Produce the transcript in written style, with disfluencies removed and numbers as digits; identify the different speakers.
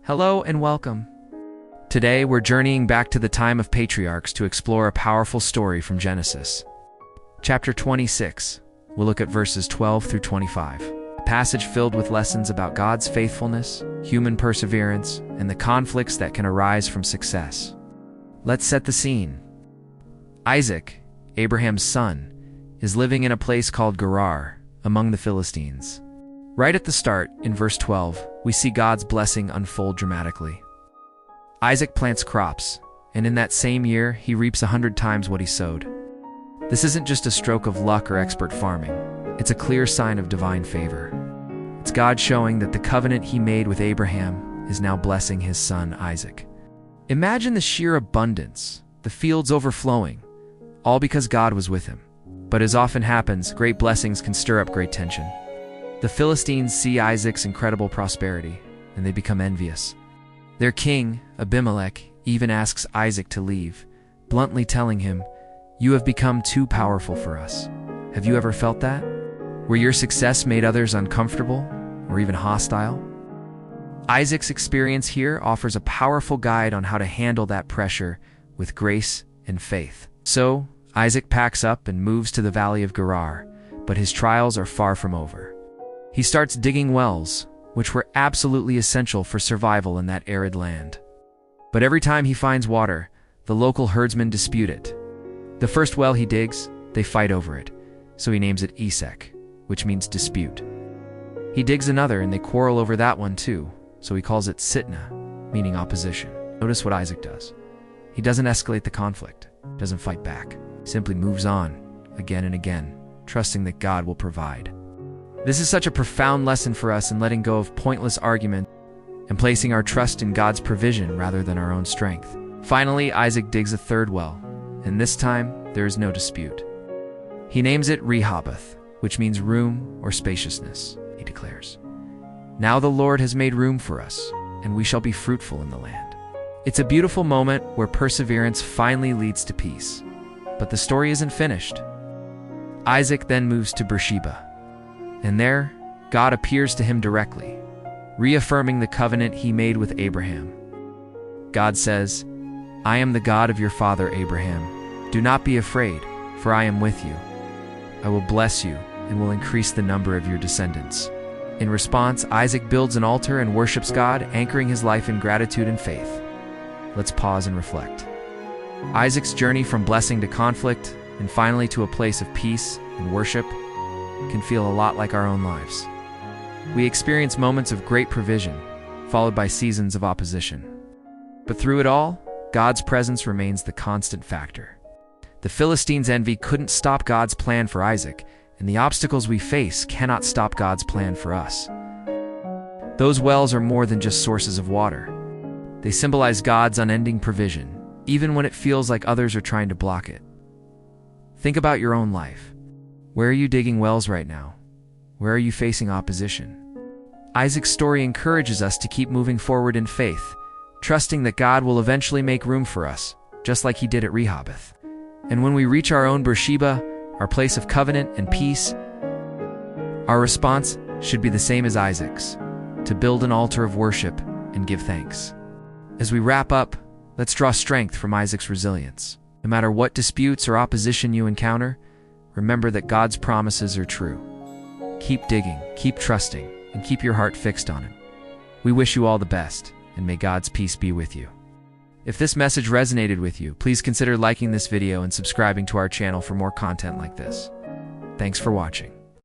Speaker 1: Hello and welcome. Today we're journeying back to the time of patriarchs to explore a powerful story from Genesis. Chapter 26. We'll look at verses 12 through 25. A passage filled with lessons about God's faithfulness, human perseverance, and the conflicts that can arise from success. Let's set the scene. Isaac, Abraham's son, is living in a place called Gerar, among the Philistines. Right at the start, in verse 12, we see God's blessing unfold dramatically. Isaac plants crops, and in that same year, he reaps 100 times what he sowed. This isn't just a stroke of luck or expert farming. It's a clear sign of divine favor. It's God showing that the covenant he made with Abraham is now blessing his son Isaac. Imagine the sheer abundance, the fields overflowing, all because God was with him. But as often happens, great blessings can stir up great tension. The Philistines see Isaac's incredible prosperity, and they become envious. Their king, Abimelech, even asks Isaac to leave, bluntly telling him, "You have become too powerful for us." Have you ever felt that? Where your success made others uncomfortable or even hostile? Isaac's experience here offers a powerful guide on how to handle that pressure with grace and faith. So, Isaac packs up and moves to the valley of Gerar, but his trials are far from over. He starts digging wells, which were absolutely essential for survival in that arid land. But every time he finds water, the local herdsmen dispute it. The first well he digs, they fight over it, so he names it Esek, which means dispute. He digs another and they quarrel over that one too, so he calls it Sitnah, meaning opposition. Notice what Isaac does. He doesn't escalate the conflict, doesn't fight back, simply moves on, again and again, trusting that God will provide. This is such a profound lesson for us in letting go of pointless argument and placing our trust in God's provision rather than our own strength. Finally, Isaac digs a third well, and this time there is no dispute. He names it Rehoboth, which means room or spaciousness, he declares. Now the Lord has made room for us, and we shall be fruitful in the land. It's a beautiful moment where perseverance finally leads to peace. But the story isn't finished. Isaac then moves to Beersheba. And there, God appears to him directly, reaffirming the covenant he made with Abraham. God says, "I am the God of your father Abraham. Do not be afraid, for I am with you. I will bless you and will increase the number of your descendants." In response, Isaac builds an altar and worships God, anchoring his life in gratitude and faith. Let's pause and reflect. Isaac's journey from blessing to conflict, and finally to a place of peace and worship, can feel a lot like our own lives. We experience moments of great provision, followed by seasons of opposition. But through it all, God's presence remains the constant factor. The Philistines' envy couldn't stop God's plan for Isaac, and the obstacles we face cannot stop God's plan for us. Those wells are more than just sources of water. They symbolize God's unending provision, even when it feels like others are trying to block it. Think about your own life. Where are you digging wells right now? Where are you facing opposition? Isaac's story encourages us to keep moving forward in faith, trusting that God will eventually make room for us, just like he did at Rehoboth. And when we reach our own Beersheba, our place of covenant and peace, our response should be the same as Isaac's, to build an altar of worship and give thanks. As we wrap up, let's draw strength from Isaac's resilience. No matter what disputes or opposition you encounter, remember that God's promises are true. Keep digging, keep trusting, and keep your heart fixed on him. We wish you all the best, and may God's peace be with you. If this message resonated with you, please consider liking this video and subscribing to our channel for more content like this. Thanks for watching.